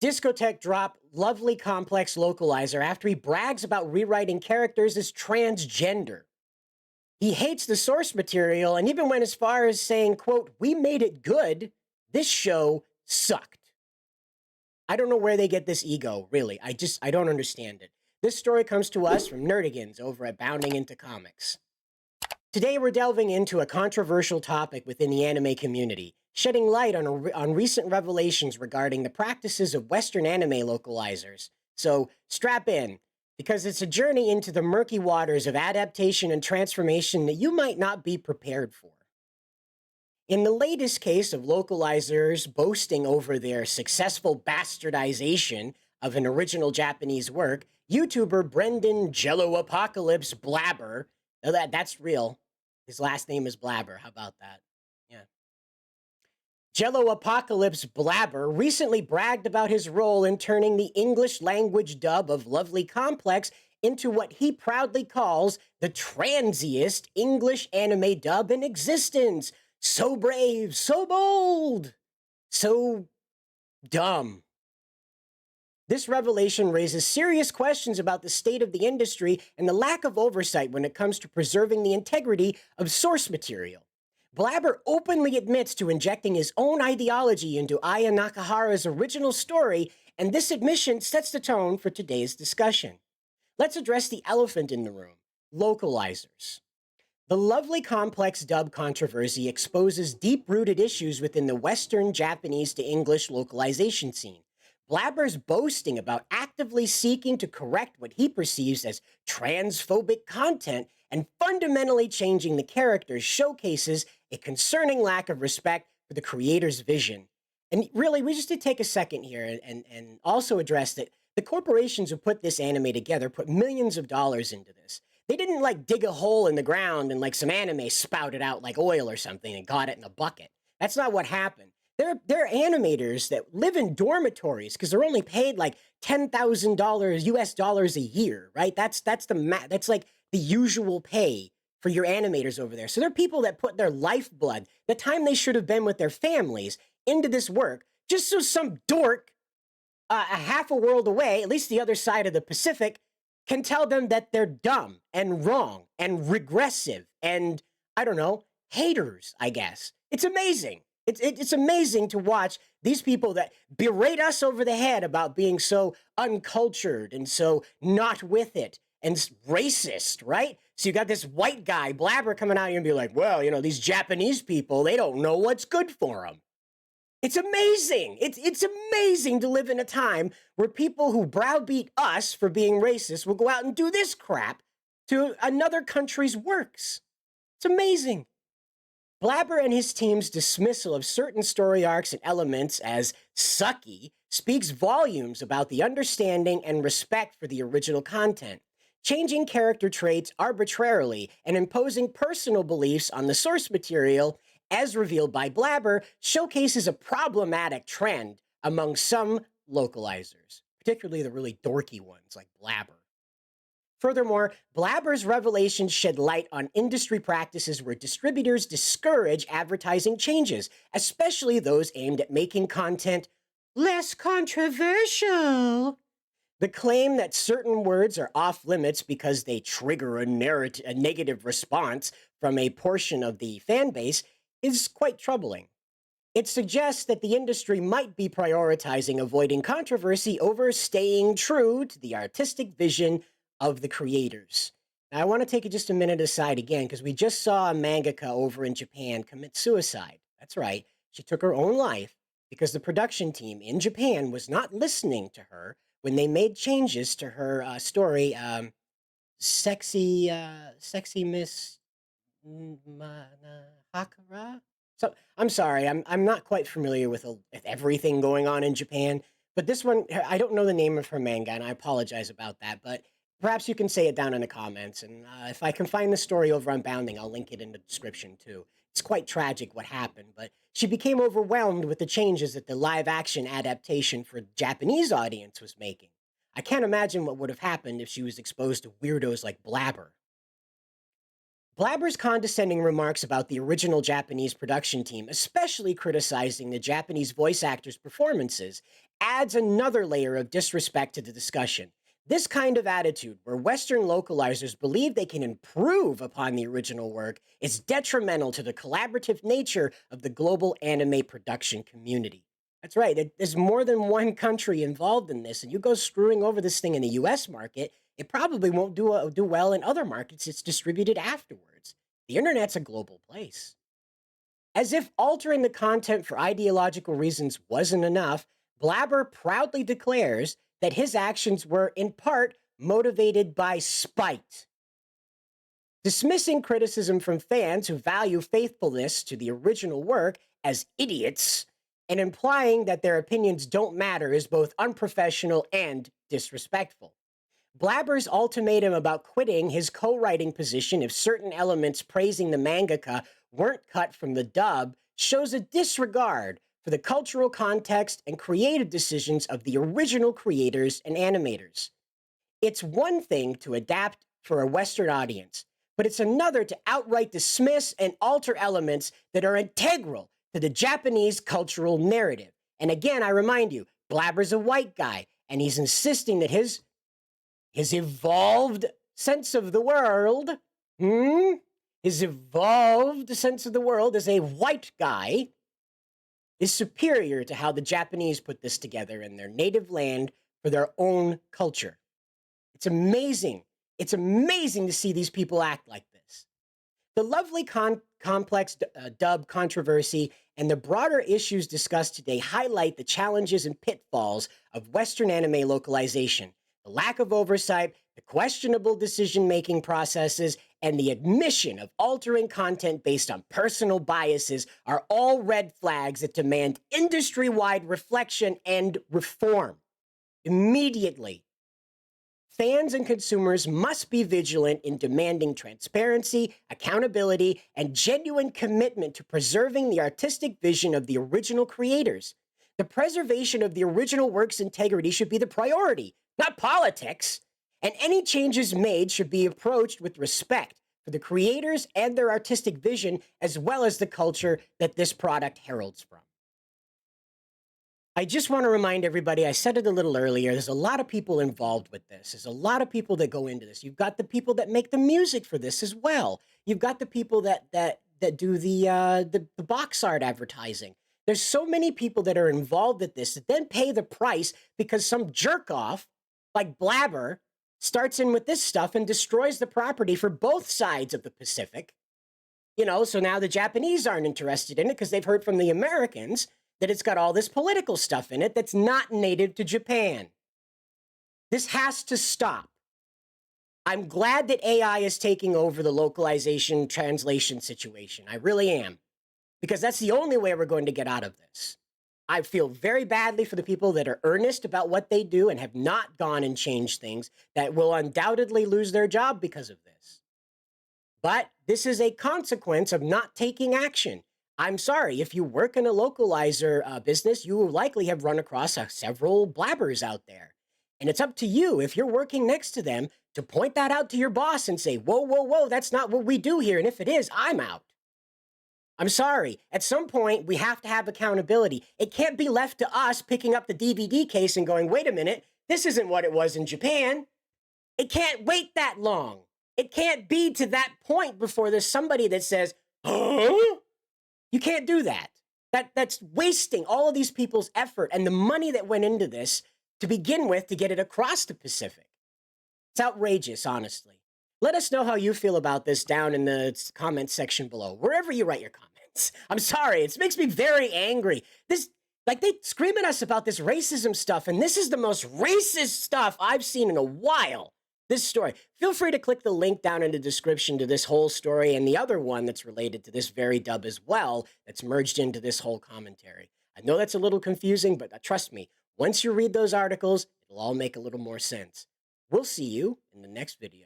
Discotheque drop lovely complex localizer after he brags about rewriting characters as transgender. He hates the source material and even went as far as saying, quote, "We made it good. This show sucked." I don't know where they get this ego, really. I don't understand it. This story comes to us from Nerdigans over at Bounding Into Comics. Today we're delving into a controversial topic within the anime community, shedding light on recent revelations regarding the practices of Western anime localizers. So strap in, because it's a journey into the murky waters of adaptation and transformation that you might not be prepared for. In the latest case of localizers boasting over their successful bastardization of an original Japanese work, YouTuber Brendan JelloApocalypse Blaber, now that's real. His last name is Blaber. How about that? Yeah. JelloApocalypse Blaber recently bragged about his role in turning the English language dub of Lovely Complex into what he proudly calls the transi-est English anime dub in existence. So brave, so bold, so dumb. This revelation raises serious questions about the state of the industry and the lack of oversight when it comes to preserving the integrity of source material. Blaber openly admits to injecting his own ideology into Aya Nakahara's original story, and this admission sets the tone for today's discussion. Let's address the elephant in the room: localizers. The Lovely Complex dub controversy exposes deep-rooted issues within the Western Japanese to English localization scene. Blaber's boasting about actively seeking to correct what he perceives as transphobic content and fundamentally changing the characters showcases a concerning lack of respect for the creator's vision. And really, we just need to take a second here and also address that the corporations who put this anime together put millions of dollars into this. They didn't like dig a hole in the ground and like some anime spouted out like oil or something and got it in a bucket. That's not what happened. They're animators that live in dormitories because they're only paid like $10,000 US dollars a year, right? That's like the usual pay for your animators over there. So they're people that put their lifeblood, the time they should have been with their families, into this work just so some dork a half a world away, at least the other side of the Pacific, can tell them that they're dumb and wrong and regressive and, I don't know, haters, I guess. It's amazing. It's amazing to watch these people that berate us over the head about being so uncultured and so not with it and racist, right? So you got this white guy, Blaber, coming out here and be like, well, you know, these Japanese people, they don't know what's good for them. It's amazing. It's amazing to live in a time where people who browbeat us for being racist will go out and do this crap to another country's works. It's amazing. Blaber and his team's dismissal of certain story arcs and elements as sucky speaks volumes about the understanding and respect for the original content. Changing character traits arbitrarily and imposing personal beliefs on the source material, as revealed by Blaber, showcases a problematic trend among some localizers, particularly the really dorky ones like Blaber. Furthermore, Blaber's revelations shed light on industry practices where distributors discourage advertising changes, especially those aimed at making content less controversial. The claim that certain words are off limits because they trigger a negative response from a portion of the fan base is quite troubling. It suggests that the industry might be prioritizing avoiding controversy over staying true to the artistic vision of the creators. Now, I want to take just a minute aside again because we just saw a mangaka over in Japan commit suicide. That's right, she took her own life because the production team in Japan was not listening to her when they made changes to her story, Sexy Miss Hakara. So I'm sorry, I'm not quite familiar with everything going on in Japan, but this one I don't know the name of her manga, and I apologize about that. But perhaps you can say it down in the comments, and if I can find the story over on Bounding, I'll link it in the description too. It's quite tragic what happened, but she became overwhelmed with the changes that the live-action adaptation for Japanese audience was making. I can't imagine what would have happened if she was exposed to weirdos like Blaber. Blaber's condescending remarks about the original Japanese production team, especially criticizing the Japanese voice actors' performances, adds another layer of disrespect to the discussion. This kind of attitude, where Western localizers believe they can improve upon the original work, is detrimental to the collaborative nature of the global anime production community. That's right, there's more than one country involved in this, and you go screwing over this thing in the US market, it probably won't do well in other markets it's distributed afterwards. The internet's a global place. As if altering the content for ideological reasons wasn't enough, Blaber proudly declares that his actions were, in part, motivated by spite. Dismissing criticism from fans who value faithfulness to the original work as idiots and implying that their opinions don't matter is both unprofessional and disrespectful. Blaber's ultimatum about quitting his co-writing position if certain elements praising the mangaka weren't cut from the dub shows a disregard for the cultural context and creative decisions of the original creators and animators. It's one thing to adapt for a Western audience, but it's another to outright dismiss and alter elements that are integral to the Japanese cultural narrative. And again, I remind you, Blaber's a white guy, and he's insisting that his evolved sense of the world, his evolved sense of the world as a white guy is superior to how the Japanese put this together in their native land for their own culture. It's amazing. It's amazing to see these people act like this. The lovely complex dub controversy and the broader issues discussed today highlight the challenges and pitfalls of Western anime localization. The lack of oversight, the questionable decision-making processes, and the admission of altering content based on personal biases are all red flags that demand industry-wide reflection and reform. Immediately. Fans and consumers must be vigilant in demanding transparency, accountability, and genuine commitment to preserving the artistic vision of the original creators. The preservation of the original work's integrity should be the priority, not politics, and any changes made should be approached with respect for the creators and their artistic vision, as well as the culture that this product heralds from. I just want to remind everybody, I said it a little earlier, there's a lot of people involved with this. There's a lot of people that go into this. You've got the people that make the music for this as well. You've got the people that do the box art advertising. There's so many people that are involved with this that then pay the price because some jerk-off like Blaber starts in with this stuff and destroys the property for both sides of the Pacific. You know, so now the Japanese aren't interested in it because they've heard from the Americans that it's got all this political stuff in it that's not native to Japan. This has to stop. I'm glad that AI is taking over the localization translation situation. I really am. Because that's the only way we're going to get out of this. I feel very badly for the people that are earnest about what they do and have not gone and changed things that will undoubtedly lose their job because of this. But this is a consequence of not taking action. I'm sorry, if you work in a localizer business, you will likely have run across several blabbers out there. And it's up to you, if you're working next to them, to point that out to your boss and say, whoa, whoa, whoa, that's not what we do here. And if it is, I'm out. I'm sorry. At some point, we have to have accountability. It can't be left to us picking up the DVD case and going, wait a minute, this isn't what it was in Japan. It can't wait that long. It can't be to that point before there's somebody that says, huh? You can't do that. That's wasting all of these people's effort and the money that went into this to begin with to get it across the Pacific. It's outrageous, honestly. Let us know how you feel about this down in the comments section below, wherever you write your comments. I'm sorry, it makes me very angry. Like, they scream at us about this racism stuff, and this is the most racist stuff I've seen in a while. This story. Feel free to click the link down in the description to this whole story and the other one that's related to this very dub as well, that's merged into this whole commentary. I know that's a little confusing, but trust me, once you read those articles, it'll all make a little more sense. We'll see you in the next video.